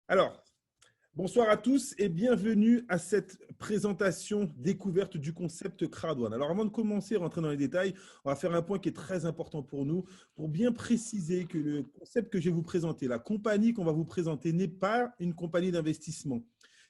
Alors, bonsoir à tous et bienvenue à cette présentation découverte du concept Crowd1. Alors, avant de commencer à rentrer dans les détails, on va faire un point qui est très important pour nous, pour bien préciser que le concept que je vais vous présenter, la compagnie qu'on va vous présenter n'est pas une compagnie d'investissement.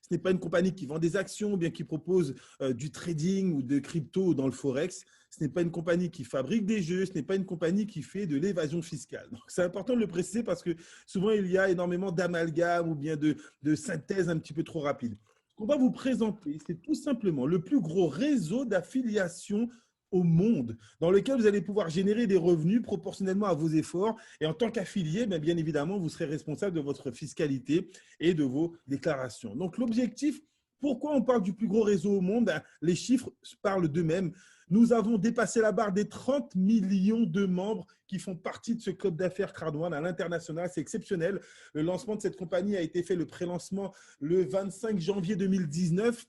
Ce n'est pas une compagnie qui vend des actions ou bien qui propose du trading ou de crypto dans le forex. Ce n'est pas une compagnie qui fabrique des jeux. Ce n'est pas une compagnie qui fait de l'évasion fiscale. Donc, c'est important de le préciser parce que souvent, il y a énormément d'amalgames ou bien de synthèse un petit peu trop rapide. Ce qu'on va vous présenter, c'est tout simplement le plus gros réseau d'affiliation au monde, dans lequel vous allez pouvoir générer des revenus proportionnellement à vos efforts. Et en tant qu'affilié, bien évidemment, vous serez responsable de votre fiscalité et de vos déclarations. Donc, l'objectif, pourquoi on parle du plus gros réseau au monde? Les chiffres parlent d'eux-mêmes. Nous avons dépassé la barre des 30 millions de membres qui font partie de ce club d'affaires Crowd1 à l'international. C'est exceptionnel. Le lancement de cette compagnie a été fait, le prélancement, le 25 janvier 2019.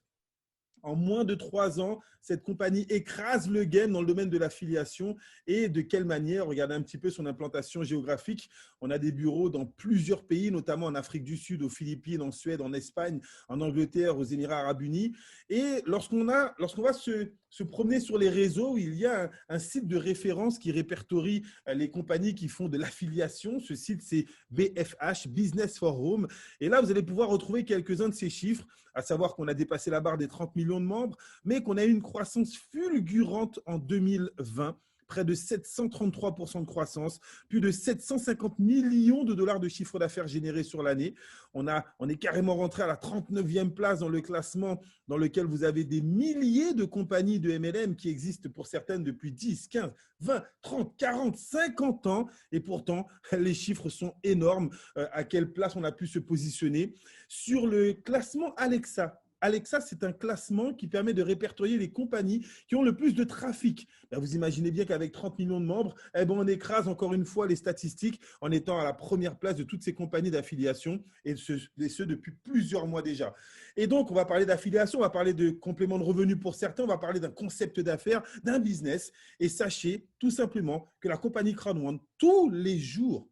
En moins de 3 ans, cette compagnie écrase le game dans le domaine de l'affiliation. Et de quelle manière? Regardez un petit peu son implantation géographique. On a des bureaux dans plusieurs pays, notamment en Afrique du Sud, aux Philippines, en Suède, en Espagne, en Angleterre, aux Émirats arabes unis. Et lorsqu'on va se promener sur les réseaux, il y a un site de référence qui répertorie les compagnies qui font de l'affiliation. Ce site, c'est BFH, Business for Home. Et là, vous allez pouvoir retrouver quelques-uns de ces chiffres, à savoir qu'on a dépassé la barre des 30 millions de membres, mais qu'on a eu une croissance fulgurante en 2020. Près de 733% de croissance, plus de 750 millions de dollars de chiffre d'affaires générés sur l'année. On est carrément rentré à la 39e place dans le classement dans lequel vous avez des milliers de compagnies de MLM qui existent pour certaines depuis 10, 15, 20, 30, 40, 50 ans. Et pourtant, les chiffres sont énormes. À quelle place on a pu se positionner sur le classement Alexa. Alexa, c'est un classement qui permet de répertorier les compagnies qui ont le plus de trafic. Vous imaginez bien qu'avec 30 millions de membres, on écrase encore une fois les statistiques en étant à la première place de toutes ces compagnies d'affiliation et ce depuis plusieurs mois déjà. Et donc, on va parler d'affiliation, on va parler de complément de revenus pour certains, on va parler d'un concept d'affaires, d'un business. Et sachez tout simplement que la compagnie Crowd1, tous les jours,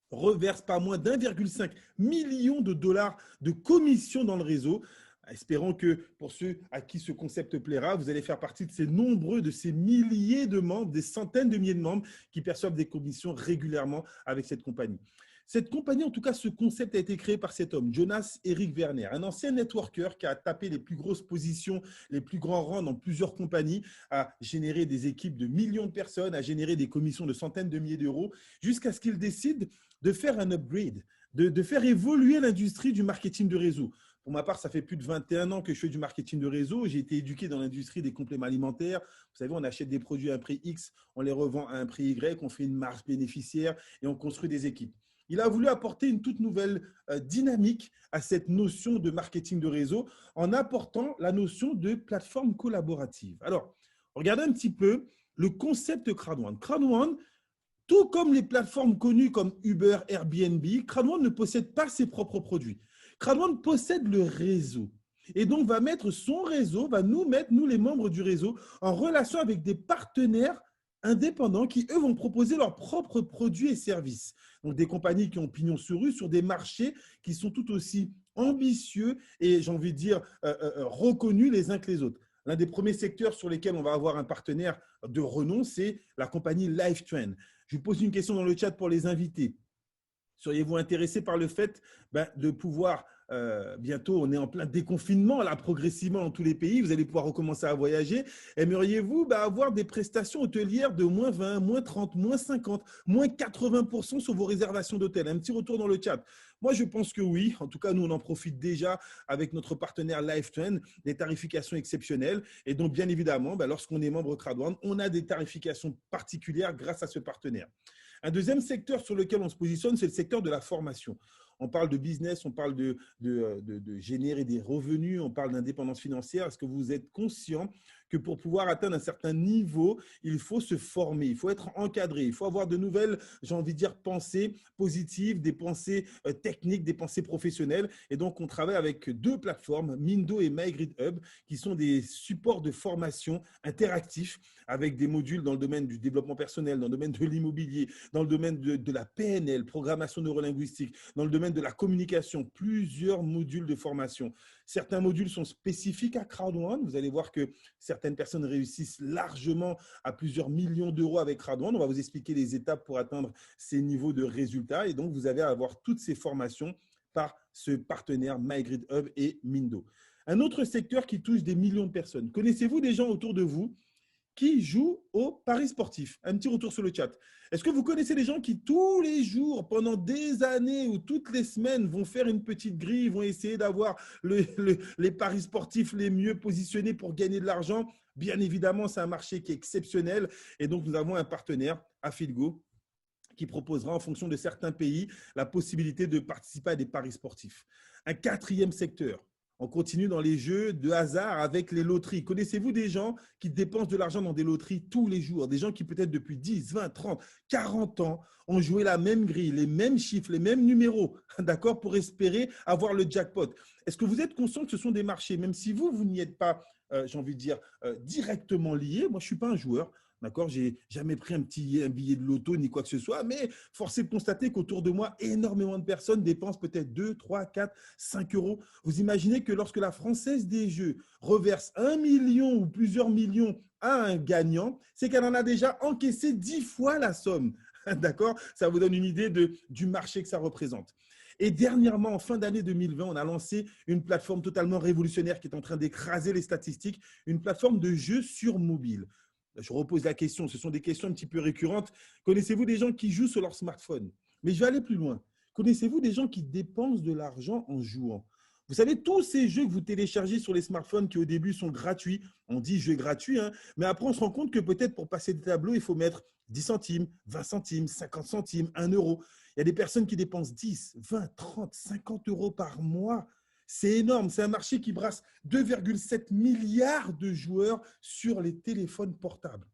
reverse pas moins d'1,5 million de dollars de commissions dans le réseau. Espérons que pour ceux à qui ce concept plaira, vous allez faire partie de ces milliers de membres, des centaines de milliers de membres qui perçoivent des commissions régulièrement avec cette compagnie. Cette compagnie, en tout cas, ce concept a été créé par cet homme, Jonas Eric Werner, un ancien networker qui a tapé les plus grosses positions, les plus grands rangs dans plusieurs compagnies, a généré des équipes de millions de personnes, a généré des commissions de centaines de milliers d'euros, jusqu'à ce qu'il décide de faire un upgrade, de faire évoluer l'industrie du marketing de réseau. Pour ma part, ça fait plus de 21 ans que je fais du marketing de réseau. J'ai été éduqué dans l'industrie des compléments alimentaires. Vous savez, on achète des produits à un prix X, on les revend à un prix Y, on fait une marge bénéficiaire et on construit des équipes. Il a voulu apporter une toute nouvelle dynamique à cette notion de marketing de réseau en apportant la notion de plateforme collaborative. Alors, regardez un petit peu le concept Crowd1. Crowd1, tout comme les plateformes connues comme Uber, Airbnb, Crowd1 ne possède pas ses propres produits. Crowd1 possède le réseau et donc va mettre son réseau, va nous mettre, nous les membres du réseau, en relation avec des partenaires indépendants qui, eux, vont proposer leurs propres produits et services. Donc, des compagnies qui ont pignon sur rue sur des marchés qui sont tout aussi ambitieux et, j'ai envie de dire, reconnus les uns que les autres. L'un des premiers secteurs sur lesquels on va avoir un partenaire de renom, c'est la compagnie LiveTrend. Je vous pose une question dans le chat pour les invités. Seriez-vous intéressé par le fait de pouvoir, bientôt on est en plein déconfinement, là progressivement dans tous les pays, vous allez pouvoir recommencer à voyager. Aimeriez-vous avoir des prestations hôtelières de moins 20, moins 30, moins 50, moins 80% sur vos réservations d'hôtel? Un petit retour dans le chat. Moi, je pense que oui. En tout cas, nous, on en profite déjà avec notre partenaire LiveTrend, des tarifications exceptionnelles. Et donc, bien évidemment, lorsqu'on est membre Crowd1, on a des tarifications particulières grâce à ce partenaire. Un deuxième secteur sur lequel on se positionne, c'est le secteur de la formation. On parle de business, on parle de générer des revenus, on parle d'indépendance financière. Est-ce que vous êtes conscient que pour pouvoir atteindre un certain niveau, il faut se former, il faut être encadré, il faut avoir de nouvelles, j'ai envie de dire, pensées positives, des pensées techniques, des pensées professionnelles. Et donc, on travaille avec deux plateformes, Mindo et MyGrid Hub, qui sont des supports de formation interactifs avec des modules dans le domaine du développement personnel, dans le domaine de l'immobilier, dans le domaine de la PNL, programmation neurolinguistique, dans le domaine de la communication, plusieurs modules de formation. Certains modules sont spécifiques à Crowd1. Vous allez voir que certaines personnes réussissent largement à plusieurs millions d'euros avec Crowd1. On va vous expliquer les étapes pour atteindre ces niveaux de résultats. Et donc, vous avez à avoir toutes ces formations par ce partenaire MyGrid Hub et Mindo. Un autre secteur qui touche des millions de personnes. Connaissez-vous des gens autour de vous qui jouent au paris sportif? Un petit retour sur le chat. Est-ce que vous connaissez des gens qui, tous les jours, pendant des années ou toutes les semaines, vont faire une petite grille, vont essayer d'avoir les paris sportifs les mieux positionnés pour gagner de l'argent? Bien évidemment, c'est un marché qui est exceptionnel. Et donc, nous avons un partenaire, Afilgo, qui proposera en fonction de certains pays la possibilité de participer à des paris sportifs. Un quatrième secteur. On continue dans les jeux de hasard avec les loteries. Connaissez-vous des gens qui dépensent de l'argent dans des loteries tous les jours? Des gens qui peut-être depuis 10, 20, 30, 40 ans ont joué la même grille, les mêmes chiffres, les mêmes numéros, d'accord, pour espérer avoir le jackpot. Est-ce que vous êtes conscient que ce sont des marchés, même si vous n'y êtes pas, j'ai envie de dire, directement liés? Moi, je ne suis pas un joueur. D'accord, j'ai jamais pris un billet de loto ni quoi que ce soit, mais force est de constater qu'autour de moi, énormément de personnes dépensent peut-être 2, 3, 4, 5 euros. Vous imaginez que lorsque la Française des Jeux reverse 1 million ou plusieurs millions à un gagnant, c'est qu'elle en a déjà encaissé 10 fois la somme. D'accord, ça vous donne une idée du marché que ça représente. Et dernièrement, en fin d'année 2020, on a lancé une plateforme totalement révolutionnaire qui est en train d'écraser les statistiques, une plateforme de jeux sur mobile. Je repose la question, ce sont des questions un petit peu récurrentes. Connaissez-vous des gens qui jouent sur leur smartphone? Mais je vais aller plus loin. Connaissez-vous des gens qui dépensent de l'argent en jouant? Vous savez, tous ces jeux que vous téléchargez sur les smartphones qui au début sont gratuits, on dit jeux gratuits, hein, mais après on se rend compte que peut-être pour passer des tableaux, il faut mettre 10 centimes, 20 centimes, 50 centimes, 1 euro. Il y a des personnes qui dépensent 10, 20, 30, 50 euros par mois. C'est énorme, c'est un marché qui brasse 2,7 milliards de joueurs sur les téléphones portables.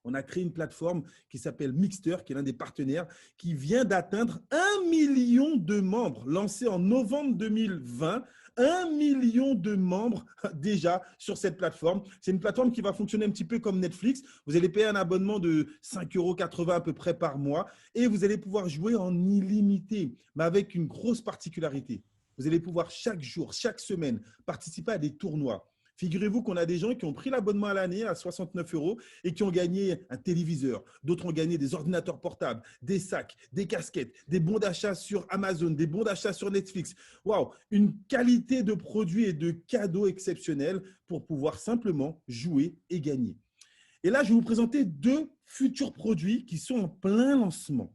On a créé une plateforme qui s'appelle Mixter, qui est l'un des partenaires, qui vient d'atteindre 1 million de membres, lancé en novembre 2020. 1 million de membres déjà sur cette plateforme. C'est une plateforme qui va fonctionner un petit peu comme Netflix. Vous allez payer un abonnement de 5,80 € à peu près par mois et vous allez pouvoir jouer en illimité, mais avec une grosse particularité. Vous allez pouvoir chaque jour, chaque semaine, participer à des tournois. Figurez-vous qu'on a des gens qui ont pris l'abonnement à l'année à 69 € et qui ont gagné un téléviseur. D'autres ont gagné des ordinateurs portables, des sacs, des casquettes, des bons d'achat sur Amazon, des bons d'achat sur Netflix. Waouh, une qualité de produits et de cadeaux exceptionnels pour pouvoir simplement jouer et gagner. Et là, je vais vous présenter deux futurs produits qui sont en plein lancement.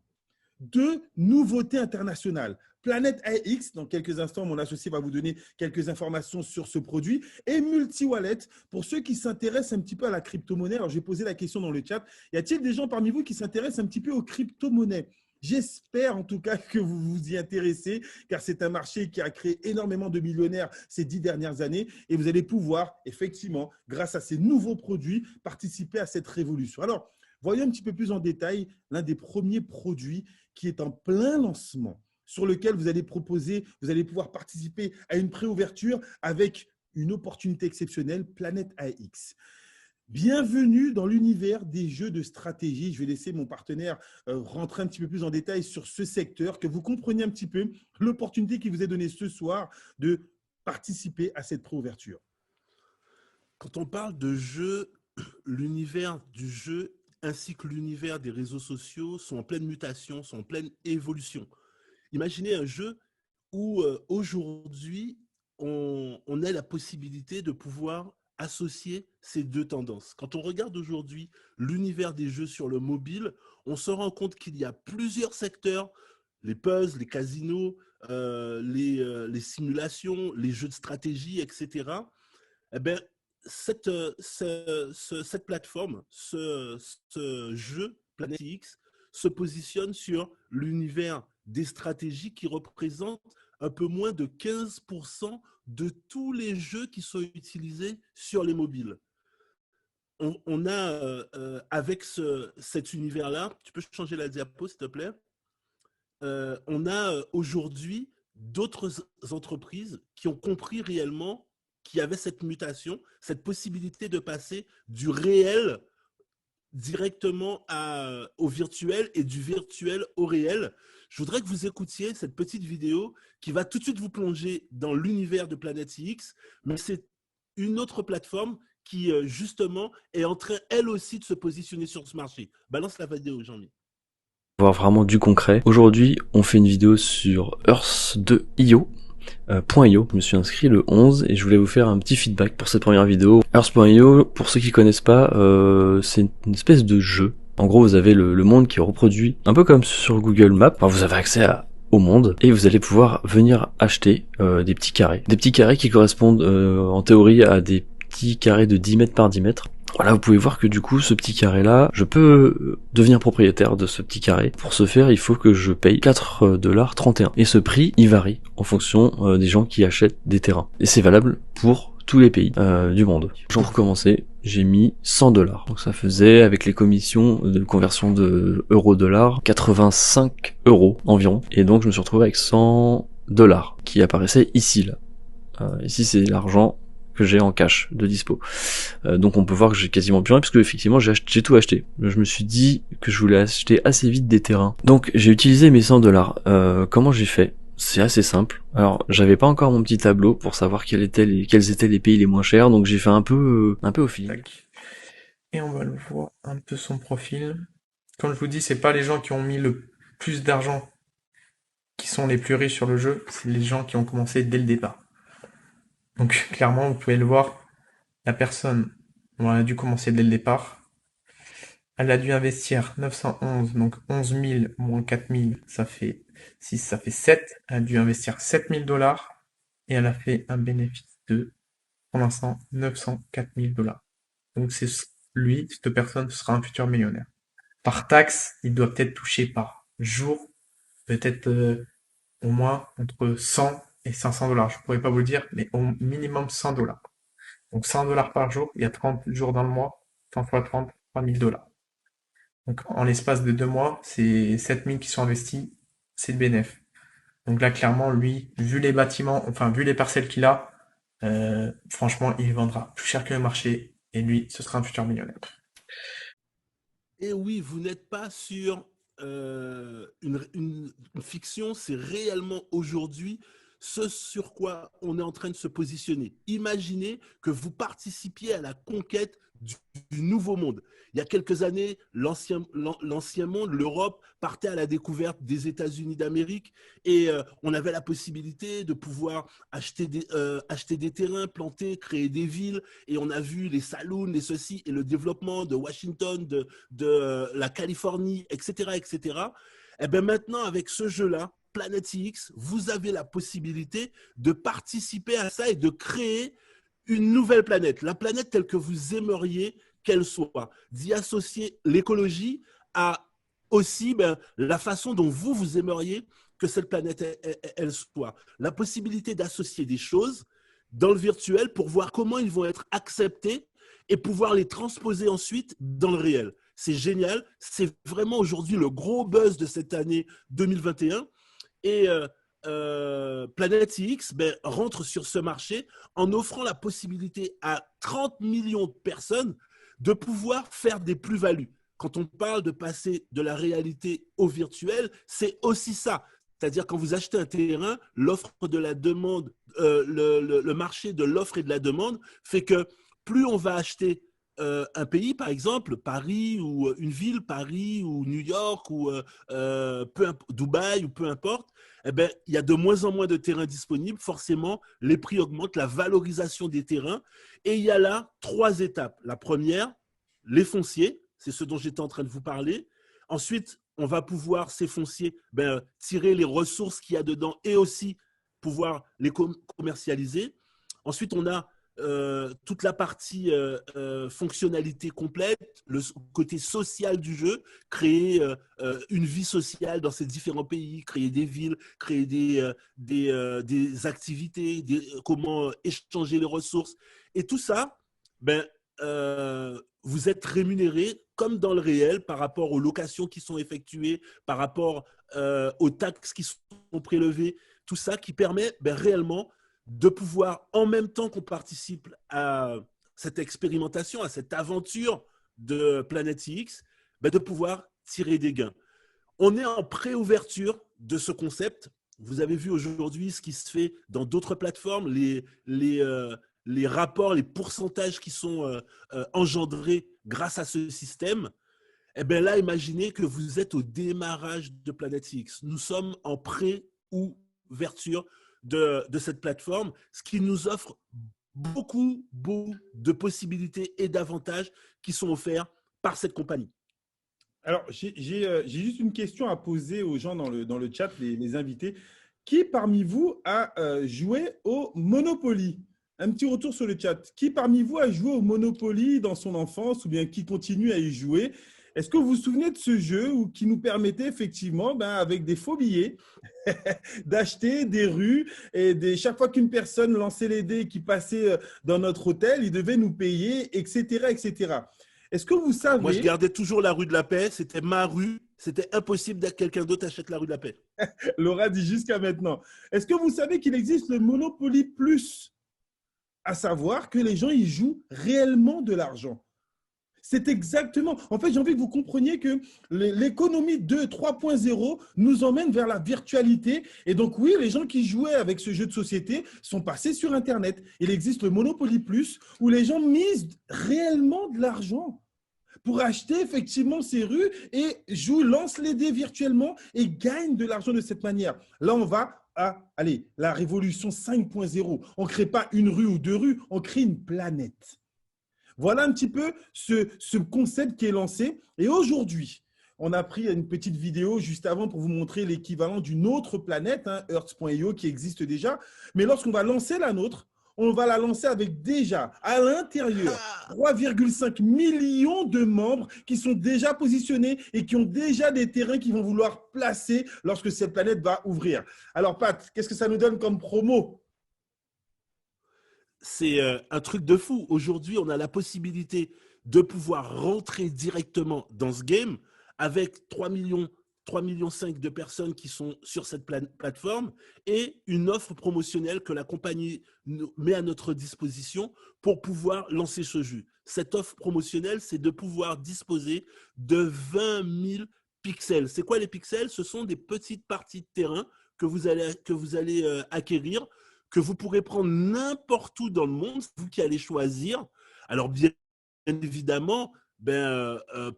Deux nouveautés internationales. Planète AX, dans quelques instants, mon associé va vous donner quelques informations sur ce produit. Et MultiWallet, pour ceux qui s'intéressent un petit peu à la crypto-monnaie. Alors, j'ai posé la question dans le chat. Y a-t-il des gens parmi vous qui s'intéressent un petit peu aux crypto-monnaies? J'espère en tout cas que vous vous y intéressez, car c'est un marché qui a créé énormément de millionnaires ces 10 dernières années. Et vous allez pouvoir, effectivement, grâce à ces nouveaux produits, participer à cette révolution. Alors, voyons un petit peu plus en détail l'un des premiers produits qui est en plein lancement, sur lequel vous allez pouvoir participer à une préouverture avec une opportunité exceptionnelle, Planète AX. Bienvenue dans l'univers des jeux de stratégie. Je vais laisser mon partenaire rentrer un petit peu plus en détail sur ce secteur, que vous compreniez un petit peu l'opportunité qui vous est donnée ce soir de participer à cette préouverture. Quand on parle de jeu, l'univers du jeu ainsi que l'univers des réseaux sociaux sont en pleine mutation, sont en pleine évolution. Imaginez un jeu où aujourd'hui, on a la possibilité de pouvoir associer ces deux tendances. Quand on regarde aujourd'hui l'univers des jeux sur le mobile, on se rend compte qu'il y a plusieurs secteurs, les puzzles, les casinos, les simulations, les jeux de stratégie, etc. Eh bien, cette plateforme, ce jeu Planète X se positionne sur l'univers des stratégies qui représente un peu moins de 15% de tous les jeux qui sont utilisés sur les mobiles. on a, avec cet univers-là, tu peux changer la diapo, s'il te plaît. On a aujourd'hui d'autres entreprises qui ont compris réellement qu'il y avait cette mutation, cette possibilité de passer du réel directement au virtuel et du virtuel au réel. Je voudrais que vous écoutiez cette petite vidéo qui va tout de suite vous plonger dans l'univers de Planète X, mais c'est une autre plateforme qui, justement, est en train, elle aussi, de se positionner sur ce marché. Balance la vidéo, Jean-Mi. Voir vraiment du concret. Aujourd'hui, on fait une vidéo sur Earth2.io. .io. Je me suis inscrit le 11 et je voulais vous faire un petit feedback pour cette première vidéo. Earth.io, pour ceux qui connaissent pas, c'est une espèce de jeu. En gros, vous avez le monde qui est reproduit, un peu comme sur Google Maps. Enfin, vous avez accès au monde et vous allez pouvoir venir acheter des petits carrés. Des petits carrés qui correspondent en théorie à des petits carrés de 10 mètres par 10 mètres. Voilà, vous pouvez voir que du coup, ce petit carré-là, je peux devenir propriétaire de ce petit carré. Pour ce faire, il faut que je paye 4,31 $. Et ce prix, il varie en fonction des gens qui achètent des terrains. Et c'est valable pour tous les pays du monde. Pour commencer, j'ai mis 100 $. Donc ça faisait, avec les commissions de conversion de euro-dollar, 85 € environ. Et donc je me suis retrouvé avec 100 $ qui apparaissaient ici, là. Ici, c'est l'argent que j'ai en cash de dispo. Donc on peut voir que j'ai quasiment plus rien puisque effectivement j'ai tout acheté. Je me suis dit que je voulais acheter assez vite des terrains. Donc j'ai utilisé mes 100 $. Comment j'ai fait? C'est assez simple. Alors j'avais pas encore mon petit tableau pour savoir quels étaient les pays les moins chers, donc j'ai fait un peu au feeling. Tac. Et on va le voir un peu son profil. Comme je vous dis, c'est pas les gens qui ont mis le plus d'argent qui sont les plus riches sur le jeu, c'est les gens qui ont commencé dès le départ. Donc clairement, vous pouvez le voir, la personne, on a dû commencer dès le départ. Elle a dû investir 911, donc 11 000 moins 4 000, ça fait 6, ça fait 7. Elle a dû investir 7 000 $ et elle a fait un bénéfice de, pour l'instant, 904 000 $. Donc c'est lui, cette personne sera un futur millionnaire. Par taxe, il doit peut-être toucher par jour, peut-être au moins entre 100 et 500 $. Je pourrais pas vous le dire, mais au minimum 100 $. Donc 100 $ par jour, il y a 30 jours dans le mois, 100 fois 30, 3 000 $. Donc en l'espace de 2 mois, c'est 7 000 qui sont investis, c'est le bénéf. Donc là, clairement, lui, vu les bâtiments, enfin vu les parcelles qu'il a, franchement, il vendra plus cher que le marché et lui, ce sera un futur millionnaire. Et oui, vous n'êtes pas sur une fiction, c'est réellement aujourd'hui ce sur quoi on est en train de se positionner. Imaginez que vous participiez à la conquête du nouveau monde. Il y a quelques années, l'ancien monde, l'Europe, partait à la découverte des États-Unis d'Amérique et on avait la possibilité de pouvoir acheter des terrains, planter, créer des villes et on a vu les saloons, les ceci et le développement de Washington, de la Californie, etc., etc. Et bien maintenant, avec ce jeu-là, Planet X, vous avez la possibilité de participer à ça et de créer une nouvelle planète, la planète telle que vous aimeriez qu'elle soit, d'y associer l'écologie à aussi la façon dont vous aimeriez que cette planète elle soit. La possibilité d'associer des choses dans le virtuel pour voir comment ils vont être acceptés et pouvoir les transposer ensuite dans le réel. C'est génial, c'est vraiment aujourd'hui le gros buzz de cette année 2021 et Planet X rentre sur ce marché en offrant la possibilité à 30 millions de personnes de pouvoir faire des plus-values. Quand on parle de passer de la réalité au virtuel, c'est aussi ça. C'est-à-dire quand vous achetez un terrain, l'offre de la demande, le marché de l'offre et de la demande fait que plus on va acheter un pays, par exemple, Paris ou une ville, Paris ou New York ou Dubaï ou peu importe, eh ben, il y a de moins en moins de terrains disponibles. Forcément, les prix augmentent, la valorisation des terrains. Et il y a là 3 étapes. La première, les fonciers, c'est ce dont j'étais en train de vous parler. Ensuite, on va pouvoir, ces fonciers, tirer les ressources qu'il y a dedans et aussi pouvoir les commercialiser. Ensuite, on a toute la partie fonctionnalité complète, le côté social du jeu, créer une vie sociale dans ces différents pays, créer des villes, créer des activités, comment échanger les ressources. Et tout ça, vous êtes rémunéré comme dans le réel par rapport aux locations qui sont effectuées, par rapport aux taxes qui sont prélevées, tout ça qui permet réellement de pouvoir, en même temps qu'on participe à cette expérimentation, à cette aventure de Planète X, de pouvoir tirer des gains. On est en pré-ouverture de ce concept. Vous avez vu aujourd'hui ce qui se fait dans d'autres plateformes, les rapports, les pourcentages qui sont engendrés grâce à ce système. Eh bien là, imaginez que vous êtes au démarrage de Planète X. Nous sommes en pré-ouverture de cette plateforme, ce qui nous offre beaucoup de possibilités et d'avantages qui sont offerts par cette compagnie. Alors, j'ai juste une question à poser aux gens dans le chat, les invités. Qui parmi vous a joué au Monopoly? Un petit retour sur le chat. Qui parmi vous a joué au Monopoly dans son enfance ou bien qui continue à y jouer? Est-ce que vous vous souvenez de ce jeu qui nous permettait effectivement, avec des faux billets, d'acheter des rues et chaque fois qu'une personne lançait les dés qui passait dans notre hôtel, il devait nous payer, etc., etc. Est-ce que vous savez… Moi, je gardais toujours la rue de la Paix. C'était ma rue. C'était impossible que quelqu'un d'autre achète la rue de la Paix. Laura dit jusqu'à maintenant. Est-ce que vous savez qu'il existe le Monopoly Plus? À savoir que les gens y jouent réellement de l'argent. C'est exactement… En fait, j'ai envie que vous compreniez que l'économie 2, 3.0 nous emmène vers la virtualité. Et donc, oui, les gens qui jouaient avec ce jeu de société sont passés sur Internet. Il existe le Monopoly Plus où les gens misent réellement de l'argent pour acheter effectivement ces rues et lancent les dés virtuellement et gagnent de l'argent de cette manière. Là, on va à la révolution 5.0. On ne crée pas une rue ou deux rues, on crée une planète. Voilà un petit peu ce concept qui est lancé. Et aujourd'hui, on a pris une petite vidéo juste avant pour vous montrer l'équivalent d'une autre planète, Earth.io, qui existe déjà. Mais lorsqu'on va lancer la nôtre, on va la lancer avec déjà à l'intérieur 3,5 millions de membres qui sont déjà positionnés et qui ont déjà des terrains qu'ils vont vouloir placer lorsque cette planète va ouvrir. Alors Pat, qu'est-ce que ça nous donne comme promo? C'est un truc de fou. Aujourd'hui, on a la possibilité de pouvoir rentrer directement dans ce game avec 3,5 millions de personnes qui sont sur cette plateforme et une offre promotionnelle que la compagnie met à notre disposition pour pouvoir lancer ce jeu. Cette offre promotionnelle, c'est de pouvoir disposer de 20 000 pixels. C'est quoi les pixels? Ce sont des petites parties de terrain que vous allez acquérir, que vous pourrez prendre n'importe où dans le monde, c'est vous qui allez choisir. Alors, bien évidemment,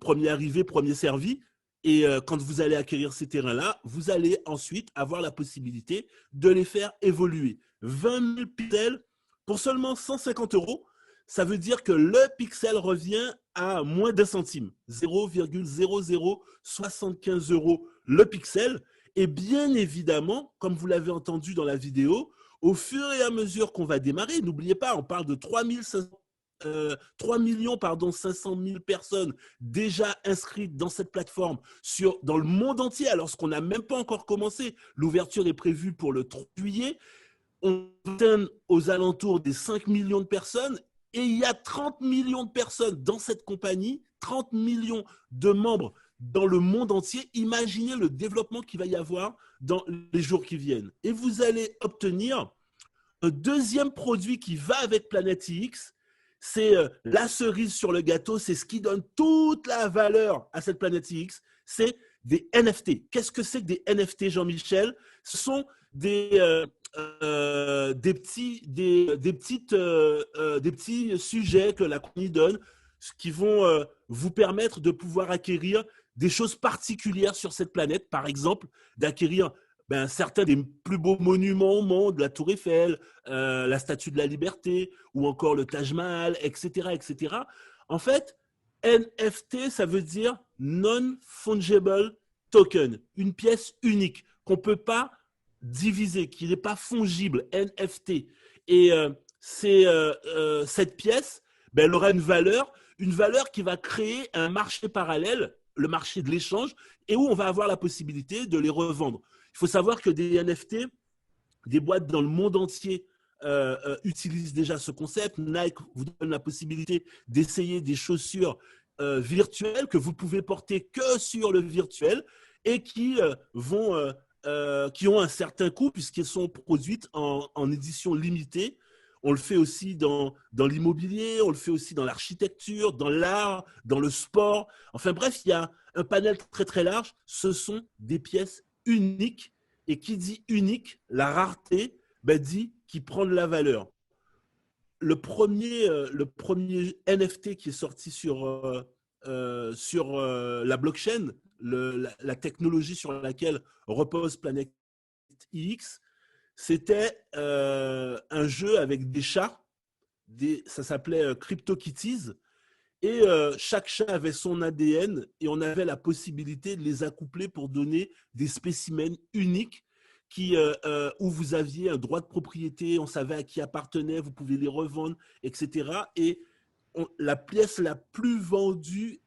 premier arrivé, premier servi. Et quand vous allez acquérir ces terrains-là, vous allez ensuite avoir la possibilité de les faire évoluer. 20 000 pixels pour seulement 150 €, ça veut dire que le pixel revient à moins d'un centime, 0,0075 € le pixel. Et bien évidemment, comme vous l'avez entendu dans la vidéo, au fur et à mesure qu'on va démarrer, n'oubliez pas, on parle de 3 500 000 personnes déjà inscrites dans cette plateforme dans le monde entier, alors qu'on n'a même pas encore commencé. L'ouverture est prévue pour le 3 juillet. On atteint aux alentours des 5 millions de personnes et il y a 30 millions de personnes dans cette compagnie, 30 millions de membres dans le monde entier. Imaginez le développement qu'il va y avoir dans les jours qui viennent. Et vous allez obtenir un deuxième produit qui va avec Planète X. C'est la cerise sur le gâteau, c'est ce qui donne toute la valeur à cette Planète X, c'est des NFT. Qu'est-ce que c'est que des NFT, Jean-Michel? Ce sont des petits sujets que la compagnie donne qui vont vous permettre de pouvoir acquérir des choses particulières sur cette planète, par exemple, d'acquérir certains des plus beaux monuments au monde, la Tour Eiffel, la Statue de la Liberté ou encore le Taj Mahal, etc., etc. En fait, NFT, ça veut dire Non-Fungible Token, une pièce unique qu'on ne peut pas diviser, qui n'est pas fongible, NFT. Et cette pièce, elle aura une valeur qui va créer un marché parallèle, le marché de l'échange, et où on va avoir la possibilité de les revendre. Il faut savoir que des NFT, des boîtes dans le monde entier utilisent déjà ce concept. Nike vous donne la possibilité d'essayer des chaussures virtuelles que vous pouvez porter que sur le virtuel et qui ont un certain coût puisqu'elles sont produites en édition limitée. On le fait aussi dans l'immobilier, on le fait aussi dans l'architecture, dans l'art, dans le sport. Enfin bref, il y a un panel très très large. Ce sont des pièces uniques. Et qui dit unique, la rareté, dit qui prend de la valeur. Le premier NFT qui est sorti sur la blockchain, la technologie sur laquelle repose Planet X, c'était un jeu avec des chats, ça s'appelait CryptoKitties, et chaque chat avait son ADN et on avait la possibilité de les accoupler pour donner des spécimens uniques où vous aviez un droit de propriété, on savait à qui appartenait, vous pouvez les revendre, etc. Et la pièce la plus vendue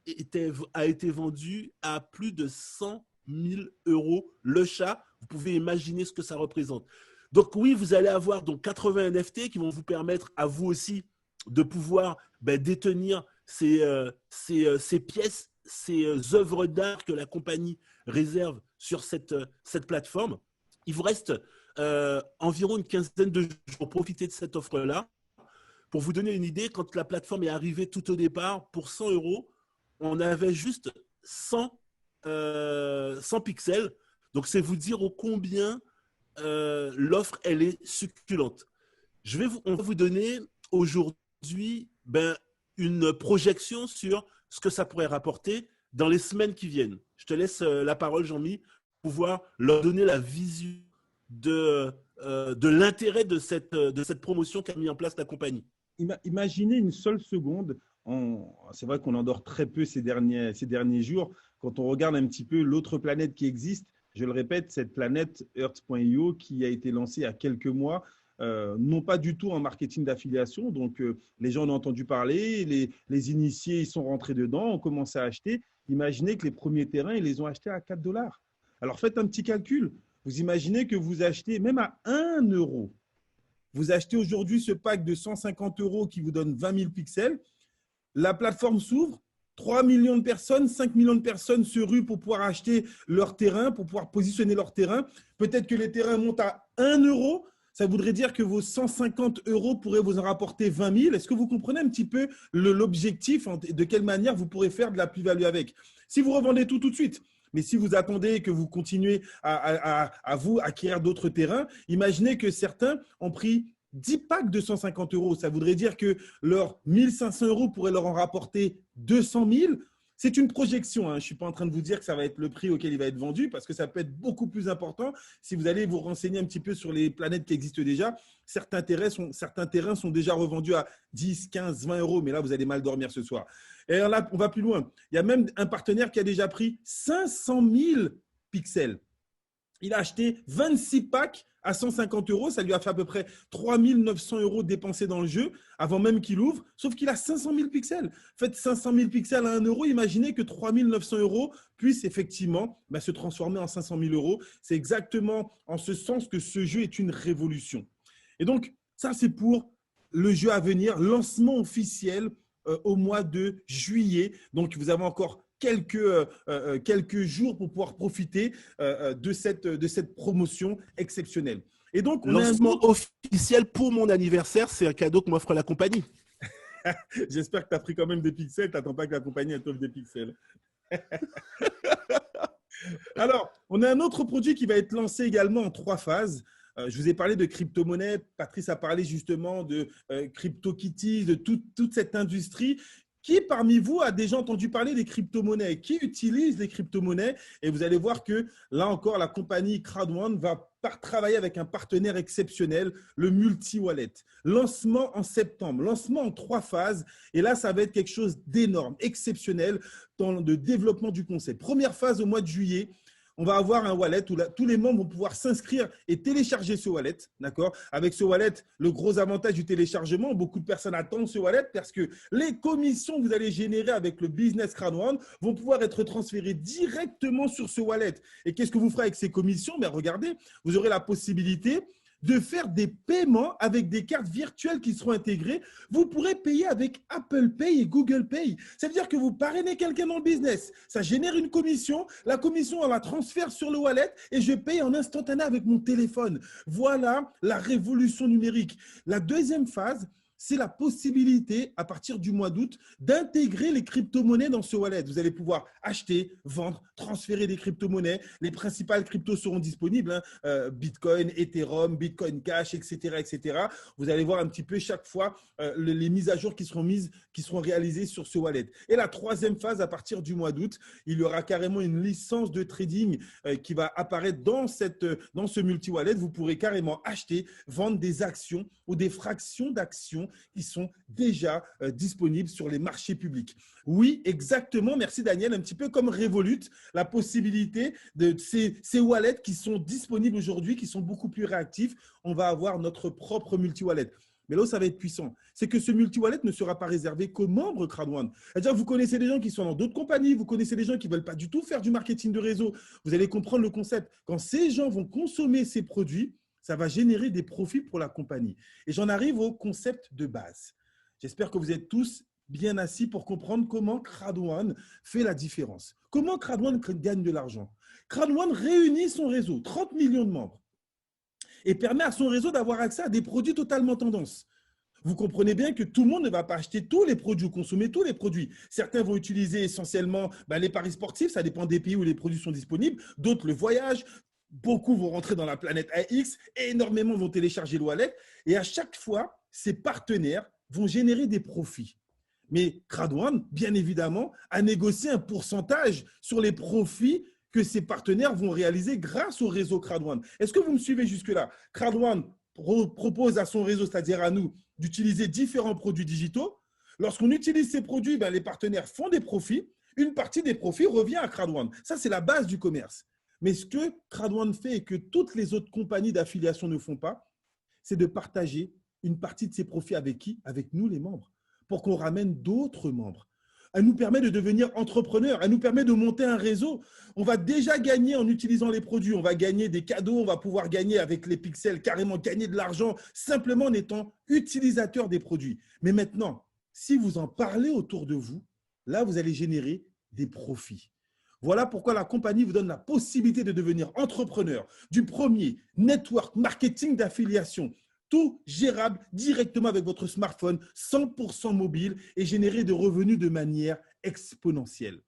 a été vendue à plus de 100 000 € le chat. Vous pouvez imaginer ce que ça représente. Donc oui, vous allez avoir donc 80 NFT qui vont vous permettre à vous aussi de pouvoir détenir ces pièces, ces œuvres d'art que la compagnie réserve sur cette plateforme. Il vous reste environ une quinzaine de jours pour profiter de cette offre-là. Pour vous donner une idée, quand la plateforme est arrivée tout au départ, pour 100 €, on avait juste 100 pixels. Donc, c'est vous dire combien l'offre, elle est succulente. On va vous donner aujourd'hui une projection sur ce que ça pourrait rapporter dans les semaines qui viennent. Je te laisse la parole, Jean-Mi, pour pouvoir leur donner la vision de l'intérêt de cette promotion qu'a mis en place la compagnie. Imaginez une seule seconde, c'est vrai qu'on en dort très peu ces derniers jours, quand on regarde un petit peu l'autre planète qui existe, je le répète, cette planète Earth.io qui a été lancée il y a quelques mois, non pas du tout en marketing d'affiliation, donc les gens en ont entendu parler, les initiés ils sont rentrés dedans, ont commencé à acheter. Imaginez que les premiers terrains, ils les ont achetés à 4 $. Alors faites un petit calcul, vous imaginez que vous achetez même à 1 €. Vous achetez aujourd'hui ce pack de 150 € qui vous donne 20 000 pixels. La plateforme s'ouvre, 3 millions de personnes, 5 millions de personnes se ruent pour pouvoir acheter leur terrain, pour pouvoir positionner leur terrain. Peut-être que les terrains montent à 1 €. Ça voudrait dire que vos 150 € pourraient vous en rapporter 20 000. Est-ce que vous comprenez un petit peu l'objectif, de quelle manière vous pourrez faire de la plus-value avec? Si vous revendez tout de suite, mais si vous attendez que vous continuez à vous acquérir d'autres terrains, imaginez que certains ont pris 10 packs de 150 €. Ça voudrait dire que leurs 1 500 € pourraient leur en rapporter 200 000. C'est une projection. Je ne suis pas en train de vous dire que ça va être le prix auquel il va être vendu parce que ça peut être beaucoup plus important. Si vous allez vous renseigner un petit peu sur les planètes qui existent déjà, certains terrains sont déjà revendus à 10, 15, 20 €. Mais là, vous allez mal dormir ce soir. Et là, on va plus loin. Il y a même un partenaire qui a déjà pris 500 000 pixels. Il a acheté 26 packs à 150 €. Ça lui a fait à peu près 3 900 € dépensés dans le jeu avant même qu'il ouvre. Sauf qu'il a 500 000 pixels. Faites 500 000 pixels à 1 €. Imaginez que 3 900 € puissent effectivement se transformer en 500 000 €. C'est exactement en ce sens que ce jeu est une révolution. Et donc, ça, c'est pour le jeu à venir. Lancement officiel au mois de juillet. Donc, vous avez encore quelques jours pour pouvoir profiter de cette promotion exceptionnelle. Et donc, lancement officiel pour mon anniversaire, c'est un cadeau que m'offre la compagnie. J'espère que tu as pris quand même des pixels. Tu n'attends pas que la compagnie t'offre des pixels. Alors, on a un autre produit qui va être lancé également en 3 phases. Je vous ai parlé de crypto-monnaie. Patrice a parlé justement de CryptoKitties, de toute cette industrie. Qui parmi vous a déjà entendu parler des crypto-monnaies? Qui utilise les crypto-monnaies? Et vous allez voir que là encore, la compagnie Crowd1 va travailler avec un partenaire exceptionnel, le Multi-Wallet. Lancement en septembre, lancement en 3 phases. Et là, ça va être quelque chose d'énorme, exceptionnel dans le développement du concept. Première phase au mois de juillet. On va avoir un wallet où tous les membres vont pouvoir s'inscrire et télécharger ce wallet. D'accord? Avec ce wallet, le gros avantage du téléchargement, beaucoup de personnes attendent ce wallet parce que les commissions que vous allez générer avec le business Crowd1 vont pouvoir être transférées directement sur ce wallet. Et qu'est-ce que vous ferez avec ces commissions? Regardez, vous aurez la possibilité de faire des paiements avec des cartes virtuelles qui seront intégrées. Vous pourrez payer avec Apple Pay et Google Pay. Ça veut dire que vous parrainez quelqu'un dans le business. Ça génère une commission. La commission, on la transfère sur le wallet et je paye en instantané avec mon téléphone. Voilà la révolution numérique. La deuxième phase, c'est la possibilité, à partir du mois d'août, d'intégrer les crypto-monnaies dans ce wallet. Vous allez pouvoir acheter, vendre, transférer des crypto-monnaies. Les principales cryptos seront disponibles, Bitcoin, Ethereum, Bitcoin Cash, etc., etc. Vous allez voir un petit peu chaque fois les mises à jour qui seront réalisées sur ce wallet. Et la troisième phase, à partir du mois d'août, il y aura carrément une licence de trading qui va apparaître dans ce multi-wallet. Vous pourrez carrément acheter, vendre des actions ou des fractions d'actions qui sont déjà disponibles sur les marchés publics. Oui, exactement. Merci Daniel. Un petit peu comme Revolut, la possibilité de ces wallets qui sont disponibles aujourd'hui, qui sont beaucoup plus réactifs. On va avoir notre propre multi-wallet. Mais là où ça va être puissant, c'est que ce multi-wallet ne sera pas réservé qu'aux membres CrowdOne. C'est-à-dire, vous connaissez des gens qui sont dans d'autres compagnies, vous connaissez des gens qui ne veulent pas du tout faire du marketing de réseau. Vous allez comprendre le concept. Quand ces gens vont consommer ces produits, ça va générer des profits pour la compagnie. Et j'en arrive au concept de base. J'espère que vous êtes tous bien assis pour comprendre comment CrowdOne fait la différence. Comment CrowdOne gagne de l'argent? CrowdOne réunit son réseau, 30 millions de membres, et permet à son réseau d'avoir accès à des produits totalement tendance. Vous comprenez bien que tout le monde ne va pas acheter tous les produits ou consommer tous les produits. Certains vont utiliser essentiellement les paris sportifs, ça dépend des pays où les produits sont disponibles, d'autres le voyage. Beaucoup vont rentrer dans la planète AX, énormément vont télécharger le wallet et à chaque fois, ces partenaires vont générer des profits. Mais CrowdOne, bien évidemment, a négocié un pourcentage sur les profits que ces partenaires vont réaliser grâce au réseau CrowdOne. Est-ce que vous me suivez jusque-là? CrowdOne propose à son réseau, c'est-à-dire à nous, d'utiliser différents produits digitaux. Lorsqu'on utilise ces produits, les partenaires font des profits. Une partie des profits revient à CrowdOne. Ça, c'est la base du commerce. Mais ce que CrowdOne fait et que toutes les autres compagnies d'affiliation ne font pas, c'est de partager une partie de ces profits avec qui? Avec nous, les membres, pour qu'on ramène d'autres membres. Elle nous permet de devenir entrepreneurs, elle nous permet de monter un réseau. On va déjà gagner en utilisant les produits, on va gagner des cadeaux, on va pouvoir gagner avec les pixels, carrément gagner de l'argent, simplement en étant utilisateur des produits. Mais maintenant, si vous en parlez autour de vous, là, vous allez générer des profits. Voilà pourquoi la compagnie vous donne la possibilité de devenir entrepreneur du premier network marketing d'affiliation, tout gérable directement avec votre smartphone, 100% mobile et générer de revenus de manière exponentielle.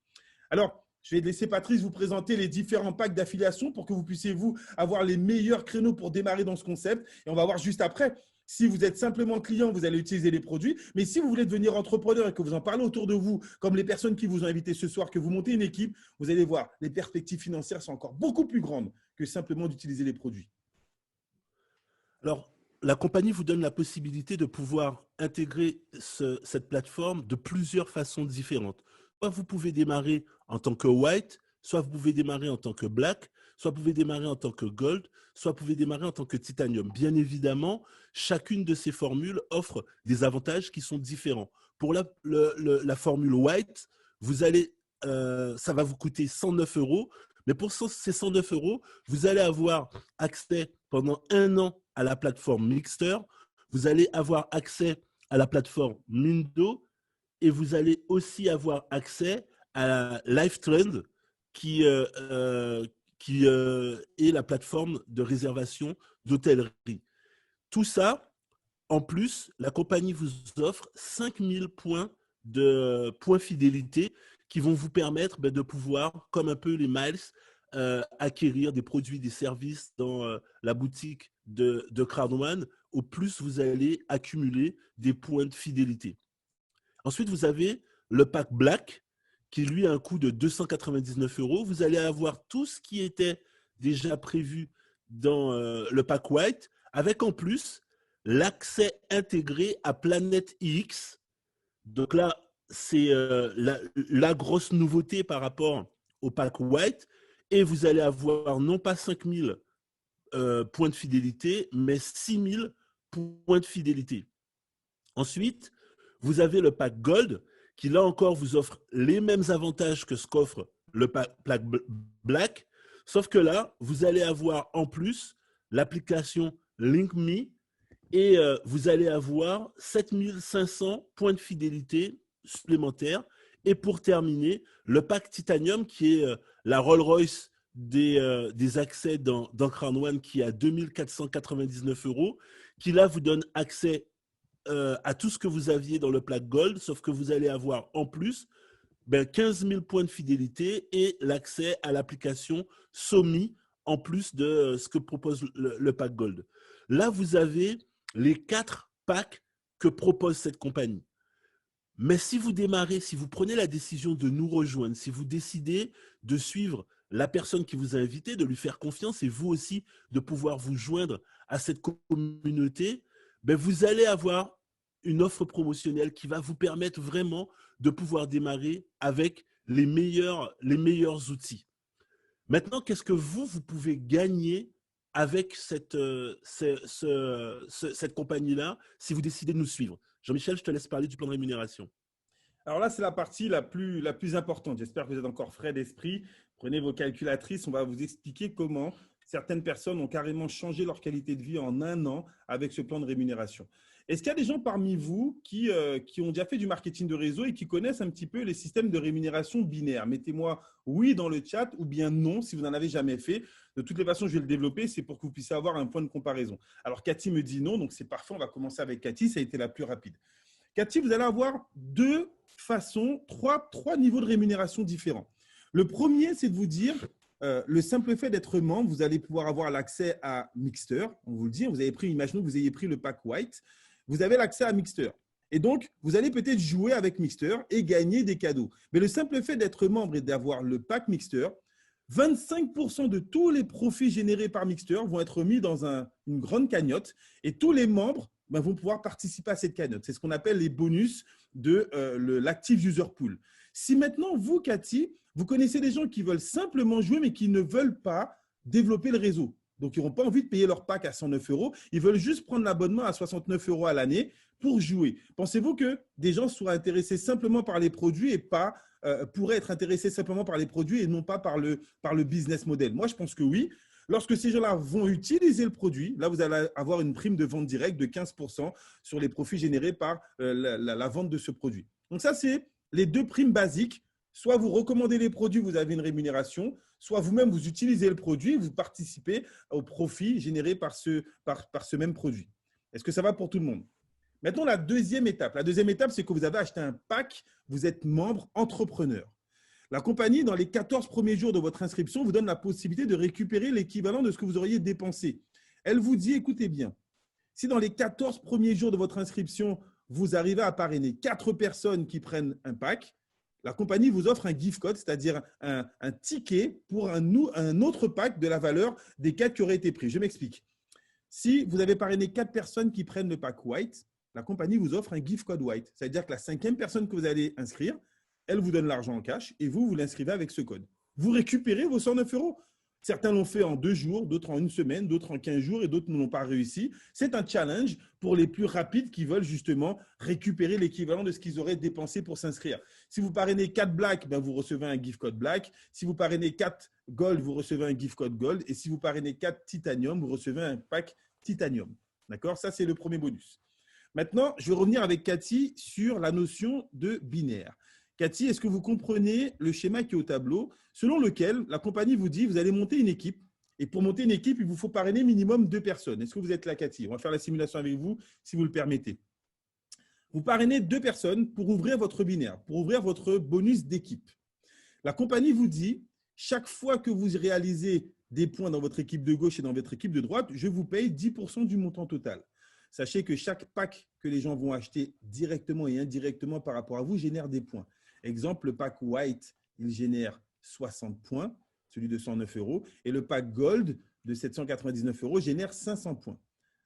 Alors, je vais laisser Patrice vous présenter les différents packs d'affiliation pour que vous puissiez vous avoir les meilleurs créneaux pour démarrer dans ce concept. Et on va voir juste après. Si vous êtes simplement client, vous allez utiliser les produits. Mais si vous voulez devenir entrepreneur et que vous en parlez autour de vous, comme les personnes qui vous ont invité ce soir, que vous montez une équipe, vous allez voir, les perspectives financières sont encore beaucoup plus grandes que simplement d'utiliser les produits. Alors, la compagnie vous donne la possibilité de pouvoir intégrer cette plateforme de plusieurs façons différentes. Soit vous pouvez démarrer en tant que white, soit vous pouvez démarrer en tant que black, soit vous pouvez démarrer en tant que gold, soit vous pouvez démarrer en tant que titanium. Bien évidemment, chacune de ces formules offre des avantages qui sont différents. Pour la formule white, ça va vous coûter 109 €, mais pour ces 109 €, vous allez avoir accès pendant 1 an à la plateforme Mixter, vous allez avoir accès à la plateforme Mundo et vous allez aussi avoir accès à LiveTrend qui est la plateforme de réservation d'hôtellerie. Tout ça, en plus, la compagnie vous offre 5000 points fidélité qui vont vous permettre de pouvoir, comme un peu les miles, acquérir des produits, des services dans la boutique de CrowdOne. Au plus, vous allez accumuler des points de fidélité. Ensuite, vous avez le pack Black qui, lui, a un coût de 299 €. Vous allez avoir tout ce qui était déjà prévu dans le pack White, avec en plus l'accès intégré à Planète X. Donc là, c'est la grosse nouveauté par rapport au pack White. Et vous allez avoir non pas 5000 points de fidélité, mais 6000 points de fidélité. Ensuite, vous avez le pack Gold qui, là encore, vous offre les mêmes avantages que ce qu'offre le pack Black, sauf que là, vous allez avoir en plus l'application LinkMe et vous allez avoir 7500 points de fidélité supplémentaires. Et pour terminer, le pack Titanium qui est la Rolls-Royce des accès dans Crown One qui est à 2499 €, qui là vous donne accès à tout ce que vous aviez dans le pack Gold, sauf que vous allez avoir en plus 15 000 points de fidélité et l'accès à l'application SoMe en plus de ce que propose le pack Gold. Là, vous avez les 4 packs que propose cette compagnie. Mais si vous démarrez, si vous prenez la décision de nous rejoindre, si vous décidez de suivre la personne qui vous a invité, de lui faire confiance et vous aussi de pouvoir vous joindre à cette communauté, vous allez avoir une offre promotionnelle qui va vous permettre vraiment de pouvoir démarrer avec les meilleurs outils. Maintenant, qu'est-ce que vous pouvez gagner avec cette compagnie-là si vous décidez de nous suivre? Jean-Michel, je te laisse parler du plan de rémunération. Alors là, c'est la partie la plus importante. J'espère que vous êtes encore frais d'esprit. Prenez vos calculatrices. On va vous expliquer comment certaines personnes ont carrément changé leur qualité de vie en 1 an avec ce plan de rémunération. Est-ce qu'il y a des gens parmi vous qui ont déjà fait du marketing de réseau et qui connaissent un petit peu les systèmes de rémunération binaire? Mettez-moi oui dans le chat ou bien non si vous n'en avez jamais fait. De toutes les façons, je vais le développer. C'est pour que vous puissiez avoir un point de comparaison. Alors, Cathy me dit non, donc c'est parfait. On va commencer avec Cathy. Ça a été la plus rapide. Cathy, vous allez avoir 2 façons, 3 niveaux de rémunération différents. Le premier, c'est de vous dire, le simple fait d'être membre, vous allez pouvoir avoir l'accès à Mixter. On vous le dit, imaginons que vous ayez pris le pack White, vous avez l'accès à Mixter. Et donc, vous allez peut-être jouer avec Mixter et gagner des cadeaux. Mais le simple fait d'être membre et d'avoir le pack Mixter, 25% de tous les profits générés par Mixter vont être mis dans une grande cagnotte et tous les membres vont pouvoir participer à cette cagnotte. C'est ce qu'on appelle les bonus de l'Active User Pool. Si maintenant, vous, Cathy, vous connaissez des gens qui veulent simplement jouer mais qui ne veulent pas développer le réseau, donc ils n'auront pas envie de payer leur pack à 109 €, ils veulent juste prendre l'abonnement à 69 € à l'année pour jouer. Pensez-vous que des gens soient intéressés simplement par les produits et pas pourraient être intéressés simplement par les produits et non pas par le business model? Moi, je pense que oui. Lorsque ces gens-là vont utiliser le produit, là, vous allez avoir une prime de vente directe de 15% sur les profits générés par la vente de ce produit. Donc ça, c'est les 2 primes basiques. Soit vous recommandez les produits, vous avez une rémunération, soit vous-même, vous utilisez le produit, vous participez au profit généré par ce même produit. Est-ce que ça va pour tout le monde? Maintenant, la deuxième étape, c'est que vous avez acheté un pack, vous êtes membre entrepreneur. La compagnie, dans les 14 premiers jours de votre inscription, vous donne la possibilité de récupérer l'équivalent de ce que vous auriez dépensé. Elle vous dit, écoutez bien, si dans les 14 premiers jours de votre inscription, vous arrivez à parrainer 4 personnes qui prennent un pack, la compagnie vous offre un gift code, c'est-à-dire un ticket pour un autre pack de la valeur des 4 qui auraient été pris. Je m'explique. Si vous avez parrainé 4 personnes qui prennent le pack White, la compagnie vous offre un gift code White. C'est-à-dire que la 5e personne que vous allez inscrire, elle vous donne l'argent en cash et vous l'inscrivez avec ce code. Vous récupérez vos 109 €. Certains l'ont fait en 2 jours, d'autres en 1 semaine, d'autres en 15 jours et d'autres ne l'ont pas réussi. C'est un challenge pour les plus rapides qui veulent justement récupérer l'équivalent de ce qu'ils auraient dépensé pour s'inscrire. Si vous parrainez 4 Black, vous recevez un gift code Black. Si vous parrainez 4 Gold, vous recevez un gift code Gold. Et si vous parrainez 4 Titanium, vous recevez un pack Titanium. D'accord? Ça, c'est le premier bonus. Maintenant, je vais revenir avec Cathy sur la notion de binaire. Cathy, est-ce que vous comprenez le schéma qui est au tableau, selon lequel la compagnie vous dit vous allez monter une équipe et pour monter une équipe, il vous faut parrainer minimum 2 personnes. Est-ce que vous êtes là, Cathy? On va faire la simulation avec vous, si vous le permettez. Vous parrainez 2 personnes pour ouvrir votre binaire, pour ouvrir votre bonus d'équipe. La compagnie vous dit, chaque fois que vous réalisez des points dans votre équipe de gauche et dans votre équipe de droite, je vous paye 10% du montant total. Sachez que chaque pack que les gens vont acheter directement et indirectement par rapport à vous génère des points. Exemple, le pack White, il génère 60 points, celui de 109 €, et le pack Gold de 799 € génère 500 points.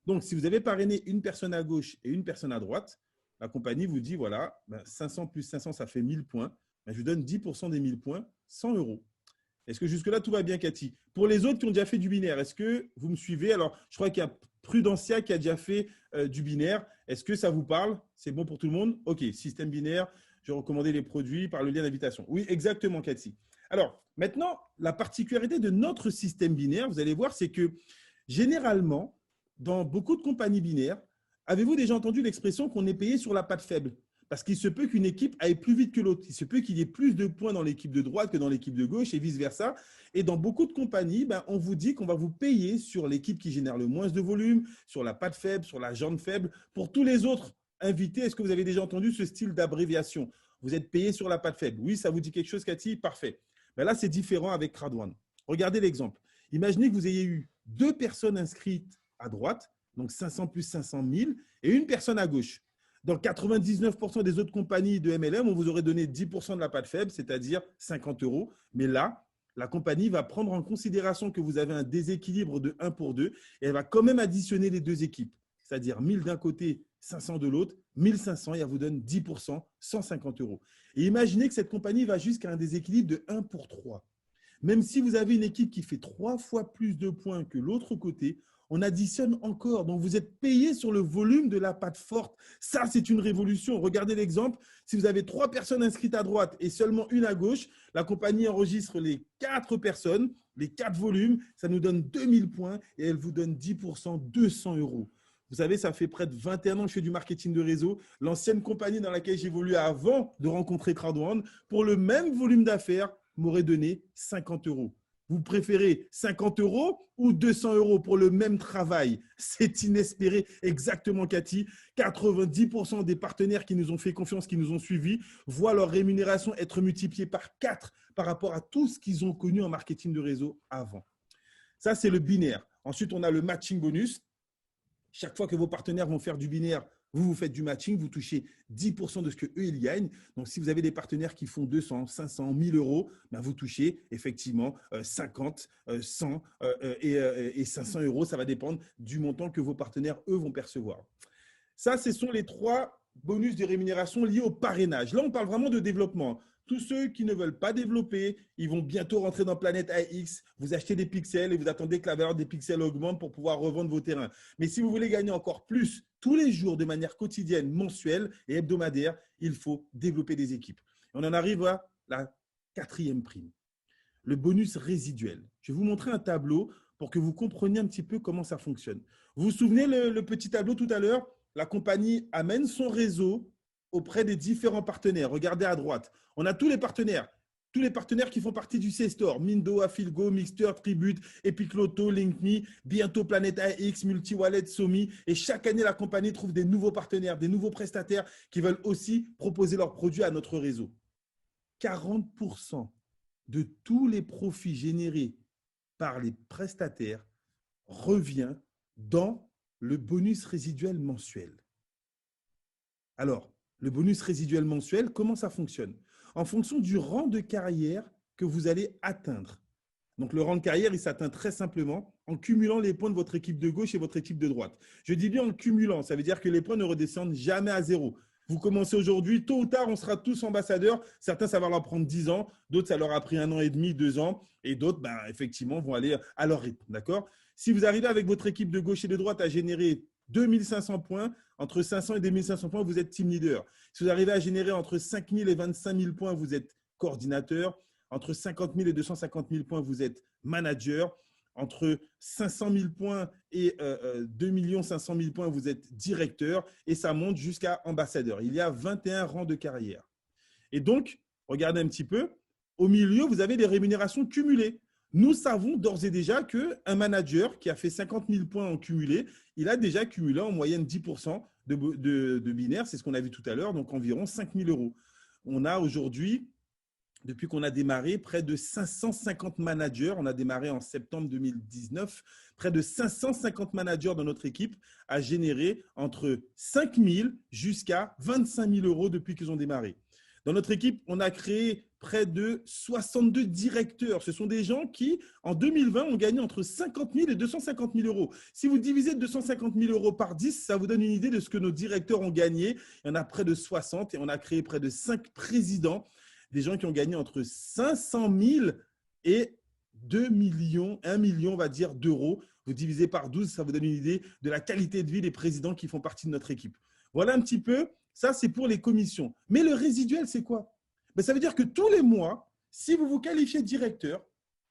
Donc, si vous avez parrainé une personne à gauche et une personne à droite, la compagnie vous dit, voilà, 500 plus 500, ça fait 1000 points. Je vous donne 10% des 1000 points, 100 €. Est-ce que jusque-là, tout va bien, Cathy? Pour les autres qui ont déjà fait du binaire, est-ce que vous me suivez? Alors, je crois qu'il y a Prudentia qui a déjà fait du binaire. Est-ce que ça vous parle? C'est bon pour tout le monde? OK, système binaire. Je recommandais les produits par le lien d'invitation. Oui, exactement, Cathy. Alors, maintenant, la particularité de notre système binaire, vous allez voir, c'est que généralement, dans beaucoup de compagnies binaires, avez-vous déjà entendu l'expression qu'on est payé sur la patte faible? Parce qu'il se peut qu'une équipe aille plus vite que l'autre. Il se peut qu'il y ait plus de points dans l'équipe de droite que dans l'équipe de gauche et vice-versa. Et dans beaucoup de compagnies, on vous dit qu'on va vous payer sur l'équipe qui génère le moins de volume, sur la patte faible, sur la jambe faible. Pour tous les autres invités, est-ce que vous avez déjà entendu ce style d'abréviation? Vous êtes payé sur la patte faible. Oui, ça vous dit quelque chose, Cathy? Parfait. Mais là, c'est différent avec Crowd1. Regardez l'exemple. Imaginez que vous ayez eu 2 personnes inscrites à droite, donc 500 plus 500 000, et une personne à gauche. Dans 99% des autres compagnies de MLM, on vous aurait donné 10% de la patte faible, c'est-à-dire 50 €. Mais là, la compagnie va prendre en considération que vous avez un déséquilibre de 1 pour 2 et elle va quand même additionner les 2 équipes, c'est-à-dire 1000 d'un côté, 500 de l'autre, 1500 et elle vous donne 10%, 150 €. Et imaginez que cette compagnie va jusqu'à un déséquilibre de 1 pour 3. Même si vous avez une équipe qui fait 3 fois plus de points que l'autre côté, on additionne encore. Donc, vous êtes payé sur le volume de la patte forte. Ça, c'est une révolution. Regardez l'exemple. Si vous avez 3 personnes inscrites à droite et seulement une à gauche, la compagnie enregistre les 4 personnes, les 4 volumes. Ça nous donne 2000 points et elle vous donne 10%, 200 €. Vous savez, ça fait près de 21 ans que je fais du marketing de réseau. L'ancienne compagnie dans laquelle j'évoluais avant de rencontrer Crowd1, pour le même volume d'affaires, m'aurait donné 50 €. Vous préférez 50 € ou 200 € pour le même travail? C'est inespéré. Exactement, Cathy. 90% des partenaires qui nous ont fait confiance, qui nous ont suivis, voient leur rémunération être multipliée par 4 par rapport à tout ce qu'ils ont connu en marketing de réseau avant. Ça, c'est le binaire. Ensuite, on a le matching bonus. Chaque fois que vos partenaires vont faire du binaire, vous faites du matching, vous touchez 10% de ce qu'eux, ils gagnent. Donc, si vous avez des partenaires qui font 200, 500, 1000 €, vous touchez effectivement 50, 100 et 500 €. Ça va dépendre du montant que vos partenaires, eux, vont percevoir. Ça, ce sont les 3 bonus de rémunération liés au parrainage. Là, on parle vraiment de développement. Tous ceux qui ne veulent pas développer, ils vont bientôt rentrer dans Planète AX, vous achetez des pixels et vous attendez que la valeur des pixels augmente pour pouvoir revendre vos terrains. Mais si vous voulez gagner encore plus tous les jours de manière quotidienne, mensuelle et hebdomadaire, il faut développer des équipes. On en arrive à la 4e prime, le bonus résiduel. Je vais vous montrer un tableau pour que vous compreniez un petit peu comment ça fonctionne. Vous vous souvenez le petit tableau tout à l'heure? La compagnie amène son réseau auprès des différents partenaires. Regardez à droite. On a tous les partenaires qui font partie du C-Store. Mindo, Affilgo, Mixter, Tribute, Epic Lotto, LinkMe, bientôt Planète AX, Multiwallet, Somi. Et chaque année, la compagnie trouve des nouveaux partenaires, des nouveaux prestataires qui veulent aussi proposer leurs produits à notre réseau. 40% de tous les profits générés par les prestataires revient dans le bonus résiduel mensuel. Alors, le bonus résiduel mensuel, comment ça fonctionne? En fonction du rang de carrière que vous allez atteindre. Donc, le rang de carrière, il s'atteint très simplement en cumulant les points de votre équipe de gauche et votre équipe de droite. Je dis bien en cumulant, ça veut dire que les points ne redescendent jamais à 0. Vous commencez aujourd'hui, tôt ou tard, on sera tous ambassadeurs. Certains, ça va leur prendre 10 ans, d'autres, ça leur a pris 1 an et demi, 2 ans, et d'autres, effectivement, vont aller à leur rythme. D'accord? Si vous arrivez avec votre équipe de gauche et de droite à générer 2500 points, entre 500 et 2500 points, vous êtes team leader. Si vous arrivez à générer entre 5000 et 25 000 points, vous êtes coordinateur. Entre 50 000 et 250 000 points, vous êtes manager. Entre 500 000 points et 2 500 000 points, vous êtes directeur. Et ça monte jusqu'à ambassadeur. Il y a 21 rangs de carrière. Et donc, regardez un petit peu. Au milieu, vous avez des rémunérations cumulées. Nous savons d'ores et déjà qu'un manager qui a fait 50 000 points en cumulé, il a déjà cumulé en moyenne 10% de binaire. C'est ce qu'on a vu tout à l'heure, donc environ 5 000 €. On a aujourd'hui, depuis qu'on a démarré, près de 550 managers. On a démarré en septembre 2019. Près de 550 managers dans notre équipe à générer entre 5 000 jusqu'à 25 000 € depuis qu'ils ont démarré. Dans notre équipe, on a créé près de 62 directeurs. Ce sont des gens qui, en 2020, ont gagné entre 50 000 et 250 000 €. Si vous divisez 250 000 € par 10, ça vous donne une idée de ce que nos directeurs ont gagné. Il y en a près de 60 et on a créé près de 5 présidents, des gens qui ont gagné entre 500 000 et 2 millions, 1 million, on va dire, d'euros. Vous divisez par 12, ça vous donne une idée de la qualité de vie des présidents qui font partie de notre équipe. Voilà un petit peu. Ça, c'est pour les commissions. Mais le résiduel, c'est quoi? Ça veut dire que tous les mois, si vous vous qualifiez de directeur,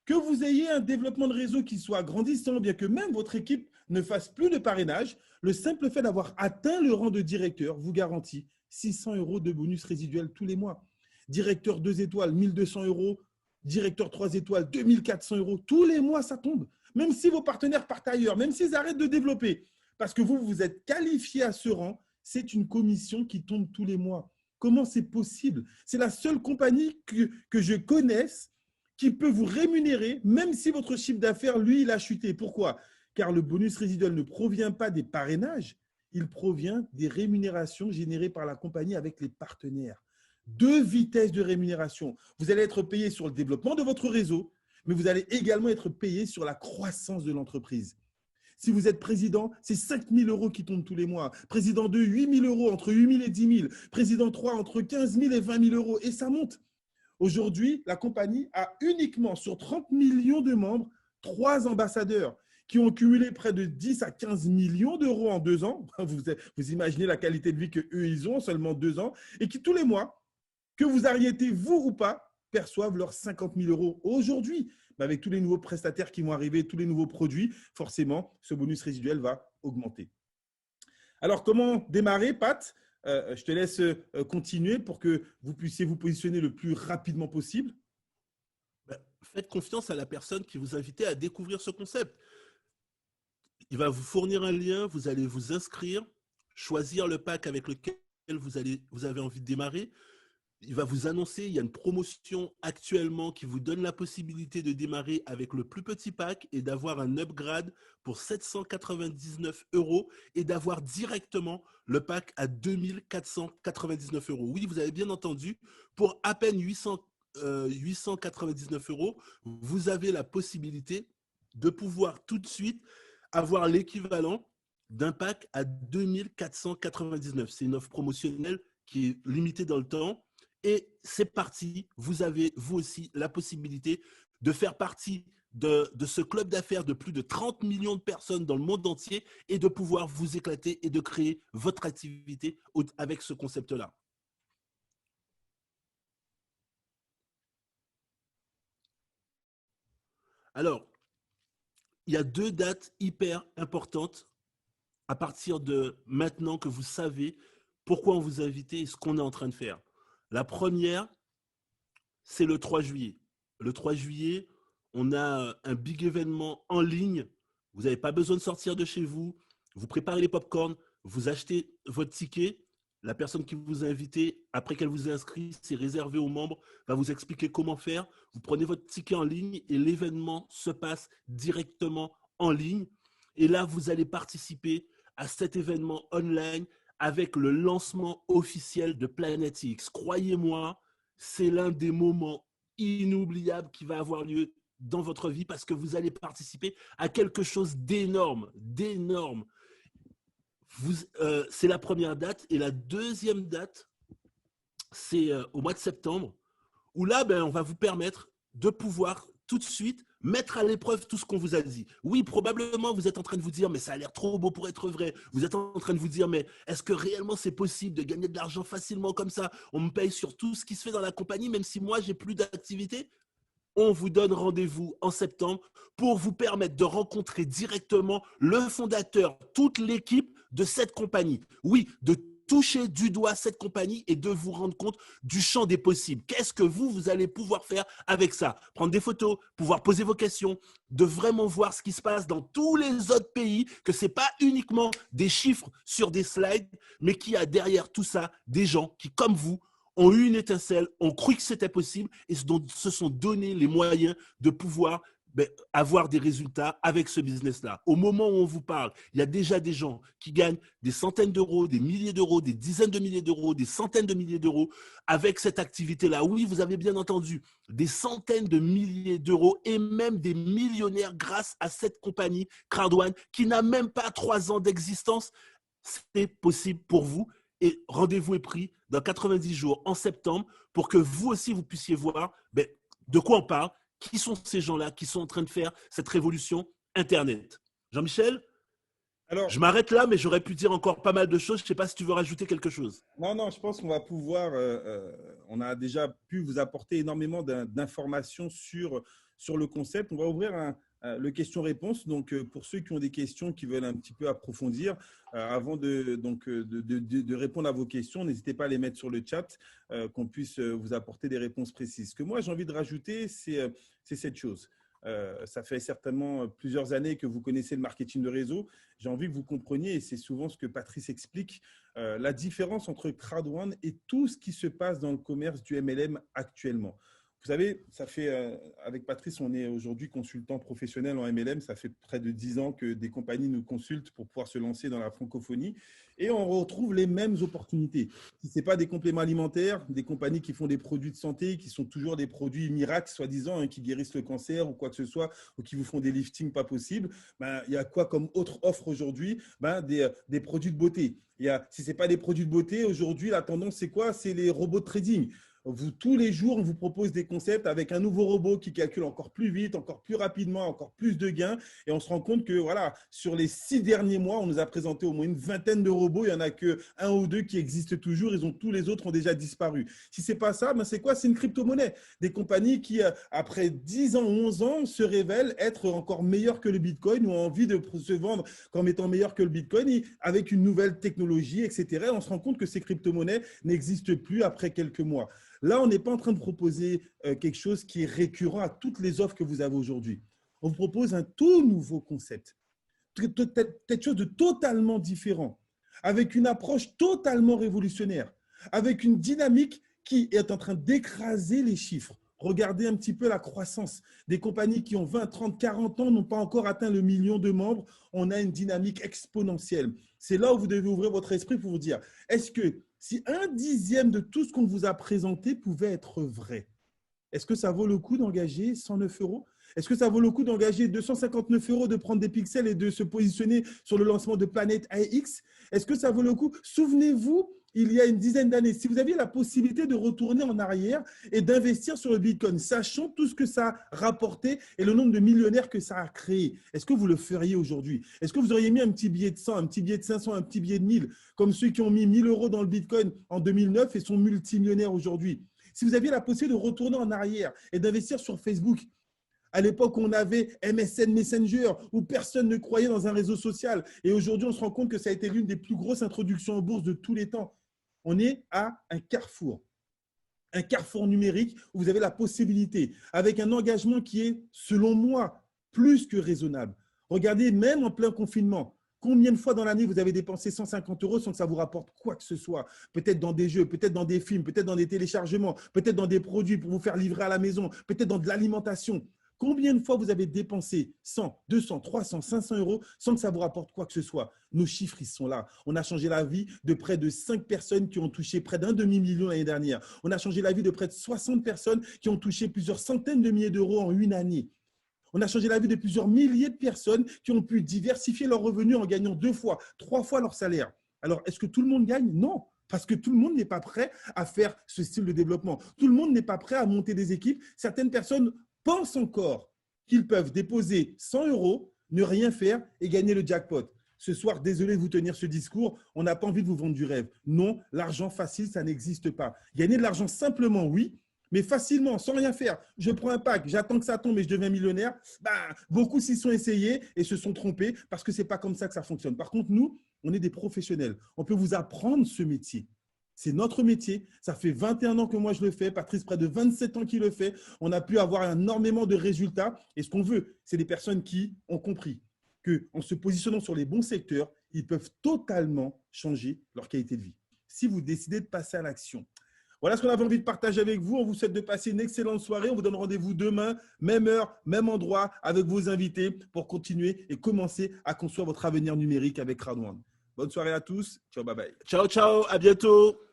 que vous ayez un développement de réseau qui soit grandissant, bien que même votre équipe ne fasse plus de parrainage, le simple fait d'avoir atteint le rang de directeur vous garantit 600 € de bonus résiduel tous les mois. Directeur 2 étoiles, 1 200 €. Directeur 3 étoiles, 2 400 €. Tous les mois, ça tombe. Même si vos partenaires partent ailleurs, même s'ils arrêtent de développer, parce que vous, vous êtes qualifié à ce rang, c'est une commission qui tombe tous les mois. Comment c'est possible? C'est la seule compagnie que je connaisse qui peut vous rémunérer, même si votre chiffre d'affaires, lui, il a chuté. Pourquoi? Car le bonus résiduel ne provient pas des parrainages, il provient des rémunérations générées par la compagnie avec les partenaires. 2 vitesses de rémunération. Vous allez être payé sur le développement de votre réseau, mais vous allez également être payé sur la croissance de l'entreprise. Si vous êtes président, c'est 5 000 € qui tombent tous les mois. Président 2, 8 000 €, entre 8 000 et 10 000. Président 3, entre 15 000 et 20 000 €. Et ça monte. Aujourd'hui, la compagnie a uniquement, sur 30 millions de membres, 3 ambassadeurs qui ont cumulé près de 10 à 15 millions d'euros en 2 ans. Vous imaginez la qualité de vie qu'eux, ils ont en seulement 2 ans. Et qui, tous les mois, que vous arrêtez, vous ou pas, perçoivent leurs 50 000 € aujourd'hui. Mais avec tous les nouveaux prestataires qui vont arriver, tous les nouveaux produits, forcément, ce bonus résiduel va augmenter. Alors, comment démarrer, Pat? Je te laisse continuer pour que vous puissiez vous positionner le plus rapidement possible. Faites confiance à la personne qui vous invite à découvrir ce concept. Il va vous fournir un lien, vous allez vous inscrire, choisir le pack avec lequel vous avez envie de démarrer. Il va vous annoncer, il y a une promotion actuellement qui vous donne la possibilité de démarrer avec le plus petit pack et d'avoir un upgrade pour 799 € et d'avoir directement le pack à 2499 €. Oui, vous avez bien entendu, pour à peine 899 €, vous avez la possibilité de pouvoir tout de suite avoir l'équivalent d'un pack à 2499 €. C'est une offre promotionnelle qui est limitée dans le temps. Et c'est parti, vous avez vous aussi la possibilité de faire partie de ce club d'affaires de plus de 30 millions de personnes dans le monde entier et de pouvoir vous éclater et de créer votre activité avec ce concept-là. Alors, il y a 2 dates hyper importantes à partir de maintenant que vous savez pourquoi on vous a invité et ce qu'on est en train de faire. La première, c'est le 3 juillet. Le 3 juillet, on a un big événement en ligne. Vous n'avez pas besoin de sortir de chez vous. Vous préparez les pop-corns, vous achetez votre ticket. La personne qui vous a invité, après qu'elle vous ait inscrit, c'est réservé aux membres, va vous expliquer comment faire. Vous prenez votre ticket en ligne et l'événement se passe directement en ligne. Et là, vous allez participer à cet événement online avec le lancement officiel de Planet X. Croyez-moi, c'est l'un des moments inoubliables qui va avoir lieu dans votre vie parce que vous allez participer à quelque chose d'énorme, d'énorme. C'est la première date. Et la deuxième date, c'est au mois de septembre, où là, on va vous permettre de pouvoir tout de suite mettre à l'épreuve tout ce qu'on vous a dit. Oui, probablement, vous êtes en train de vous dire, mais ça a l'air trop beau pour être vrai. Vous êtes en train de vous dire, mais est-ce que réellement c'est possible de gagner de l'argent facilement comme ça? On me paye sur tout ce qui se fait dans la compagnie, même si moi, j'ai plus d'activité. On vous donne rendez-vous en septembre pour vous permettre de rencontrer directement le fondateur, toute l'équipe de cette compagnie. Oui, de toucher du doigt cette compagnie et de vous rendre compte du champ des possibles. Qu'est-ce que vous allez pouvoir faire avec ça? Prendre des photos, pouvoir poser vos questions, de vraiment voir ce qui se passe dans tous les autres pays, que ce n'est pas uniquement des chiffres sur des slides, mais qu'il y a derrière tout ça des gens qui, comme vous, ont eu une étincelle, ont cru que c'était possible et se sont donné les moyens de pouvoir avoir des résultats avec ce business-là. Au moment où on vous parle, il y a déjà des gens qui gagnent des centaines d'euros, des milliers d'euros, des dizaines de milliers d'euros, des centaines de milliers d'euros avec cette activité-là. Oui, vous avez bien entendu, des centaines de milliers d'euros et même des millionnaires grâce à cette compagnie Crowd1 qui n'a même pas 3 ans d'existence. C'est possible pour vous. Et rendez-vous est pris dans 90 jours en septembre pour que vous aussi, vous puissiez voir de quoi on parle, qui sont ces gens-là qui sont en train de faire cette révolution Internet. Jean-Michel, alors, je m'arrête là, mais j'aurais pu dire encore pas mal de choses. Je ne sais pas si tu veux rajouter quelque chose. Non, je pense qu'on va pouvoir… on a déjà pu vous apporter énormément d'informations sur sur le concept. On va ouvrir le question-réponse. Donc, pour ceux qui ont des questions, qui veulent un petit peu approfondir, avant de répondre à vos questions, n'hésitez pas à les mettre sur le chat, qu'on puisse vous apporter des réponses précises. Ce que moi, j'ai envie de rajouter, c'est cette chose. Ça fait certainement plusieurs années que vous connaissez le marketing de réseau. J'ai envie que vous compreniez, et c'est souvent ce que Patrice explique, la différence entre Crowd1 et tout ce qui se passe dans le commerce du MLM actuellement. Vous savez, ça fait, avec Patrice, on est aujourd'hui consultant professionnel en MLM. Ça fait près de 10 ans que des compagnies nous consultent pour pouvoir se lancer dans la francophonie. Et on retrouve les mêmes opportunités. Si ce n'est pas des compléments alimentaires, des compagnies qui font des produits de santé, qui sont toujours des produits miracles, soi-disant, qui guérissent le cancer ou quoi que ce soit, ou qui vous font des liftings pas possibles, il y a quoi comme autre offre aujourd'hui? Des produits de beauté. Si ce n'est pas des produits de beauté, aujourd'hui, la tendance, c'est quoi? C'est les robots de trading. Tous les jours, on vous propose des concepts avec un nouveau robot qui calcule encore plus vite, encore plus rapidement, encore plus de gains. Et on se rend compte que voilà, sur les 6 derniers mois, on nous a présenté au moins une vingtaine de robots. Il n'y en a que 1 ou 2 qui existent toujours. Tous les autres ont déjà disparu. Si ce n'est pas ça, c'est quoi? C'est une crypto-monnaie. Des compagnies qui, après 10 ans, 11 ans, se révèlent être encore meilleures que le Bitcoin ou ont envie de se vendre comme étant meilleures que le Bitcoin avec une nouvelle technologie, etc. Et on se rend compte que ces crypto-monnaies n'existent plus après quelques mois. Là, on n'est pas en train de proposer quelque chose qui est récurrent à toutes les offres que vous avez aujourd'hui. On vous propose un tout nouveau concept, quelque chose de totalement différent, avec une approche totalement révolutionnaire, avec une dynamique qui est en train d'écraser les chiffres. Regardez un petit peu la croissance. Des compagnies qui ont 20, 30, 40 ans n'ont pas encore atteint le million de membres. On a une dynamique exponentielle. C'est là où vous devez ouvrir votre esprit pour vous dire, est-ce que si 1/10 de tout ce qu'on vous a présenté pouvait être vrai, est-ce que ça vaut le coup d'engager 109 €? Est-ce que ça vaut le coup d'engager 259 €, de prendre des pixels et de se positionner sur le lancement de Planète AX? Est-ce que ça vaut le coup? Souvenez-vous, il y a une dizaine d'années, si vous aviez la possibilité de retourner en arrière et d'investir sur le Bitcoin, sachant tout ce que ça a rapporté et le nombre de millionnaires que ça a créé, est-ce que vous le feriez aujourd'hui? Est-ce que vous auriez mis un petit billet de 100, un petit billet de 500, un petit billet de 1000, comme ceux qui ont mis 1 000 € dans le Bitcoin en 2009 et sont multimillionnaires aujourd'hui? Si vous aviez la possibilité de retourner en arrière et d'investir sur Facebook, à l'époque, on avait MSN Messenger, où personne ne croyait dans un réseau social. Et aujourd'hui, on se rend compte que ça a été l'une des plus grosses introductions en bourse de tous les temps. On est à un carrefour numérique où vous avez la possibilité, avec un engagement qui est, selon moi, plus que raisonnable. Regardez, même en plein confinement, combien de fois dans l'année vous avez dépensé 150 € sans que ça vous rapporte quoi que ce soit? Peut-être dans des jeux, peut-être dans des films, peut-être dans des téléchargements, peut-être dans des produits pour vous faire livrer à la maison, peut-être dans de l'alimentation. Combien de fois vous avez dépensé 100, 200, 300, 500 € sans que ça vous rapporte quoi que ce soit? Nos chiffres, ils sont là. On a changé la vie de près de 5 personnes qui ont touché près d'1 demi-million l'année dernière. On a changé la vie de près de 60 personnes qui ont touché plusieurs centaines de milliers d'euros en une année. On a changé la vie de plusieurs milliers de personnes qui ont pu diversifier leurs revenus en gagnant 2 fois, 3 fois leur salaire. Alors, est-ce que tout le monde gagne? Non. Parce que tout le monde n'est pas prêt à faire ce style de développement. Tout le monde n'est pas prêt à monter des équipes. Certaines personnes pensent encore qu'ils peuvent déposer 100 €, ne rien faire et gagner le jackpot. Ce soir, désolé de vous tenir ce discours, on n'a pas envie de vous vendre du rêve. Non, l'argent facile, ça n'existe pas. Gagner de l'argent simplement, oui, mais facilement, sans rien faire. Je prends un pack, j'attends que ça tombe et je deviens millionnaire. Beaucoup s'y sont essayés et se sont trompés parce que ce n'est pas comme ça que ça fonctionne. Par contre, nous, on est des professionnels. On peut vous apprendre ce métier. C'est notre métier. Ça fait 21 ans que moi je le fais. Patrice, près de 27 ans qu'il le fait. On a pu avoir énormément de résultats. Et ce qu'on veut, c'est des personnes qui ont compris qu'en se positionnant sur les bons secteurs, ils peuvent totalement changer leur qualité de vie. Si vous décidez de passer à l'action. Voilà ce qu'on avait envie de partager avec vous. On vous souhaite de passer une excellente soirée. On vous donne rendez-vous demain, même heure, même endroit, avec vos invités pour continuer et commencer à construire votre avenir numérique avec Crowd1. Bonne soirée à tous. Ciao, bye bye. Ciao, ciao, à bientôt.